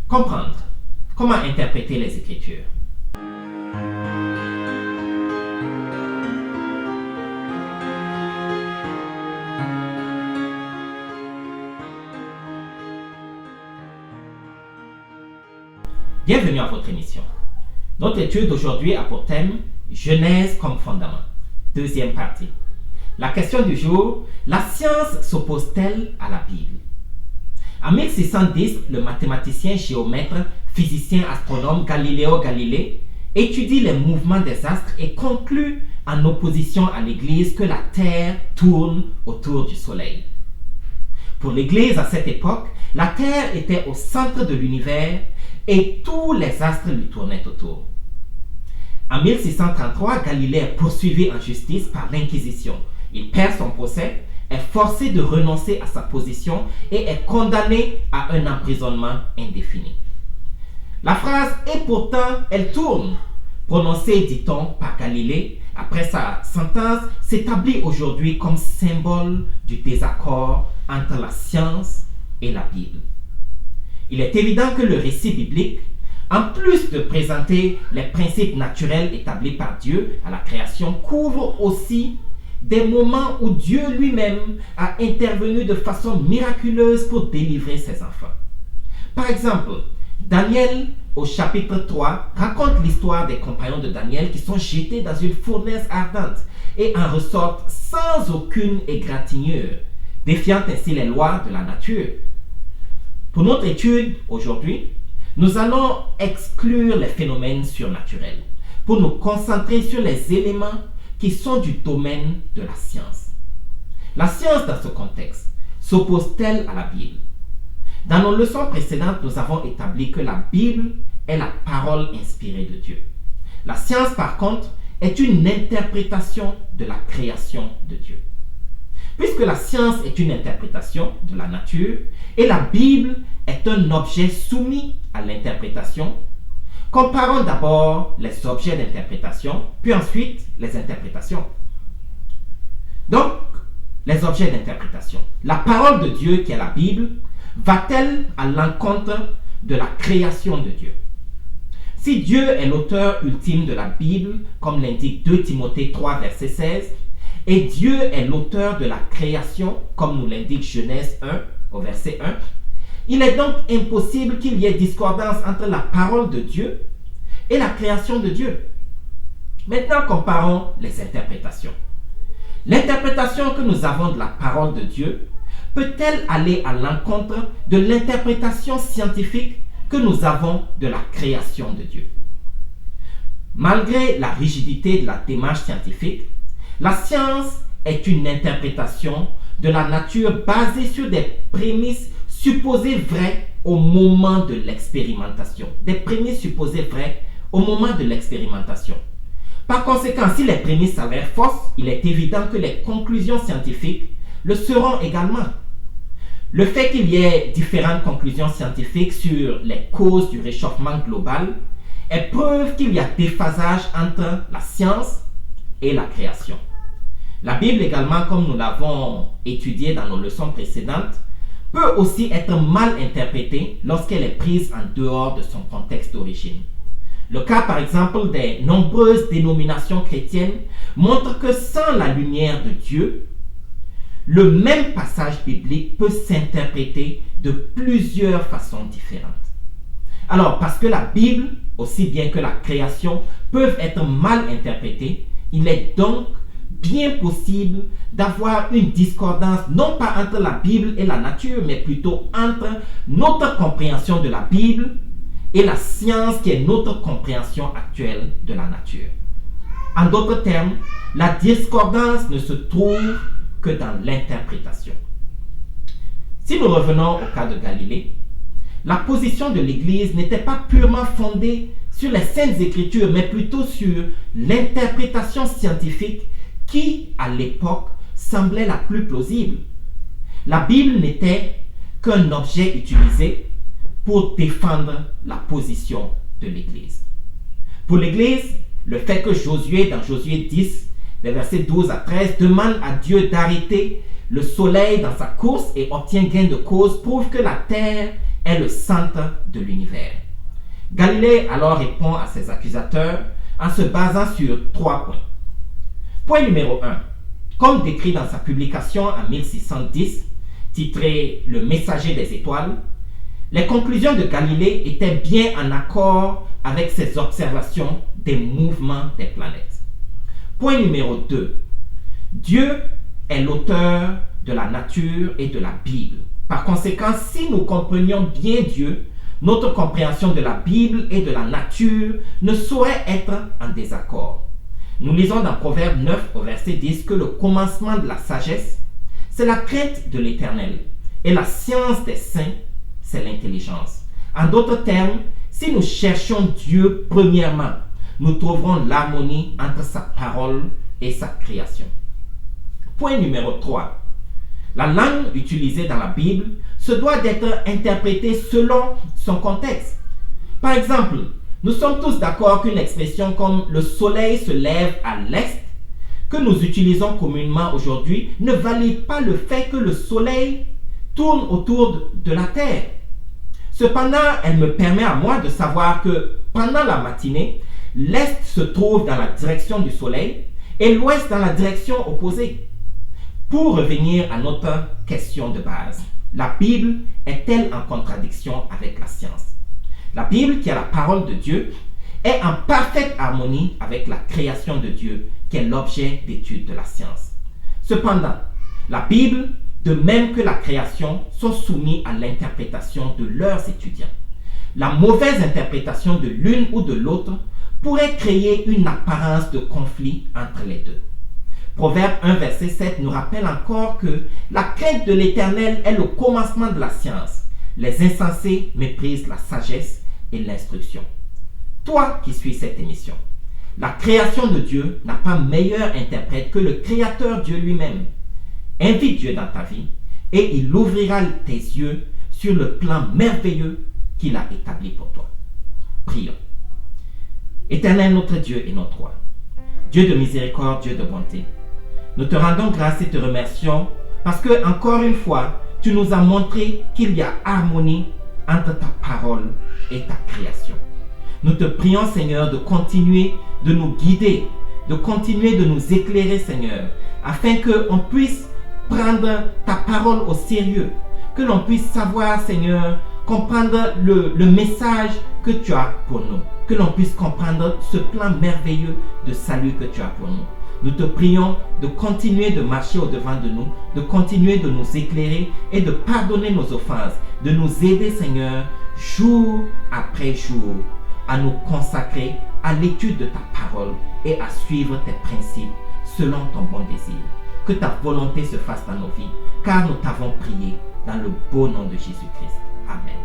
Comprendre. Comment interpréter les Écritures? Bienvenue à votre émission. Notre étude d'aujourd'hui a pour thème Genèse comme fondament. Deuxième partie. La question du jour, la science s'oppose-t-elle à la Bible? En 1610, le mathématicien, géomètre, physicien, astronome Galileo Galilei étudie les mouvements des astres et conclut en opposition à l'Église que la Terre tourne autour du Soleil. Pour l'Église à cette époque, la Terre était au centre de l'univers et tous les astres lui tournaient autour. En 1633, Galilée est poursuivi en justice par l'Inquisition. Il perd son procès, est forcé de renoncer à sa position et est condamné à un emprisonnement indéfini. La phrase « et pourtant elle tourne », prononcée, dit-on, par Galilée après sa sentence, s'établit aujourd'hui comme symbole du désaccord entre la science et la Bible. Il est évident que le récit biblique, en plus de présenter les principes naturels établis par Dieu à la création, couvre aussi des moments où Dieu lui-même a intervenu de façon miraculeuse pour délivrer ses enfants. Par exemple, Daniel, au chapitre 3, raconte l'histoire des compagnons de Daniel qui sont jetés dans une fournaise ardente et en ressortent sans aucune égratignure, défiant ainsi les lois de la nature. Pour notre étude aujourd'hui, nous allons exclure les phénomènes surnaturels pour nous concentrer sur les éléments qui sont du domaine de la science. La science, dans ce contexte, s'oppose-t-elle à la Bible? Dans nos leçons précédentes, nous avons établi que la Bible est la parole inspirée de Dieu. La science, par contre, est une interprétation de la création de Dieu. Puisque la science est une interprétation de la nature et la Bible est un objet soumis à l'interprétation, comparons d'abord les objets d'interprétation, puis ensuite les interprétations. Donc, les objets d'interprétation. La parole de Dieu, qui est la Bible, va-t-elle à l'encontre de la création de Dieu? Si Dieu est l'auteur ultime de la Bible, comme l'indique 2 Timothée 3, verset 16, et Dieu est l'auteur de la création, comme nous l'indique Genèse 1, au verset 1, il est donc impossible qu'il y ait discordance entre la parole de Dieu et la création de Dieu. Maintenant, comparons les interprétations. L'interprétation que nous avons de la parole de Dieu peut-elle aller à l'encontre de l'interprétation scientifique que nous avons de la création de Dieu? Malgré la rigidité de la démarche scientifique, la science est une interprétation de la nature basée sur des prémices supposées vraies au moment de l'expérimentation. Des prémices supposées vraies au moment de l'expérimentation. Par conséquent, si les prémices s'avèrent fausses, il est évident que les conclusions scientifiques le seront également. Le fait qu'il y ait différentes conclusions scientifiques sur les causes du réchauffement global est preuve qu'il y a déphasage entre la science et la création. La Bible également, comme nous l'avons étudié dans nos leçons précédentes, peut aussi être mal interprétée lorsqu'elle est prise en dehors de son contexte d'origine. Le cas par exemple des nombreuses dénominations chrétiennes montre que sans la lumière de Dieu, le même passage biblique peut s'interpréter de plusieurs façons différentes. Alors, parce que la Bible, aussi bien que la création, peuvent être mal interprétées, il est donc bien possible d'avoir une discordance, non pas entre la Bible et la nature, mais plutôt entre notre compréhension de la Bible et la science qui est notre compréhension actuelle de la nature. En d'autres termes, la discordance ne se trouve que dans l'interprétation. Si nous revenons au cas de Galilée, la position de l'Église n'était pas purement fondée sur les Saintes Écritures, mais plutôt sur l'interprétation scientifique qui, à l'époque, semblait la plus plausible. La Bible n'était qu'un objet utilisé pour défendre la position de l'Église. Pour l'Église, le fait que Josué, dans Josué 10, les versets 12 à 13, demande à Dieu d'arrêter le soleil dans sa course et obtient gain de cause, prouve que la terre est le centre de l'univers. Galilée alors répond à ses accusateurs en se basant sur 3 points. Point numéro 1. Comme décrit dans sa publication en 1610, titrée « Le messager des étoiles », les conclusions de Galilée étaient bien en accord avec ses observations des mouvements des planètes. Point numéro 2. Dieu est l'auteur de la nature et de la Bible. Par conséquent, si nous comprenions bien Dieu, notre compréhension de la Bible et de la nature ne saurait être en désaccord. Nous lisons dans Proverbe 9 au verset 10 que le commencement de la sagesse, c'est la crainte de l'Éternel, et la science des saints, c'est l'intelligence. En d'autres termes, si nous cherchons Dieu premièrement, nous trouverons l'harmonie entre sa parole et sa création. Point numéro 3. La langue utilisée dans la Bible se doit d'être interprétée selon son contexte. Par exemple, nous sommes tous d'accord qu'une expression comme « le soleil se lève à l'est » que nous utilisons communément aujourd'hui ne valide pas le fait que le soleil tourne autour de la Terre. Cependant, elle me permet à moi de savoir que pendant la matinée, l'est se trouve dans la direction du soleil et l'ouest dans la direction opposée. Pour revenir à notre question de base, la Bible est-elle en contradiction avec la science? La Bible, qui est la parole de Dieu, est en parfaite harmonie avec la création de Dieu, qui est l'objet d'étude de la science. Cependant, la Bible, de même que la création, sont soumis à l'interprétation de leurs étudiants. La mauvaise interprétation de l'une ou de l'autre pourrait créer une apparence de conflit entre les deux. Proverbe 1, verset 7 nous rappelle encore que la crainte de l'Éternel est le commencement de la science. Les insensés méprisent la sagesse et l'instruction. Toi qui suis cette émission, la création de Dieu n'a pas meilleur interprète que le Créateur Dieu lui-même. Invite Dieu dans ta vie et il ouvrira tes yeux sur le plan merveilleux qu'il a établi pour toi. Prions. Éternel notre Dieu et notre roi, Dieu de miséricorde, Dieu de bonté, nous te rendons grâce et te remercions parce que, encore une fois, tu nous as montré qu'il y a harmonie entre ta parole et ta création. Nous te prions, Seigneur, de continuer de nous guider, de continuer de nous éclairer, Seigneur, afin qu'on puisse prendre ta parole au sérieux, que l'on puisse savoir, Seigneur, comprendre le message que tu as pour nous, que l'on puisse comprendre ce plan merveilleux de salut que tu as pour nous. Nous te prions de continuer de marcher au-devant de nous, de continuer de nous éclairer et de pardonner nos offenses, de nous aider, Seigneur, jour après jour, à nous consacrer à l'étude de ta parole et à suivre tes principes selon ton bon désir. Que ta volonté se fasse dans nos vies, car nous t'avons prié dans le beau nom de Jésus-Christ. Amen.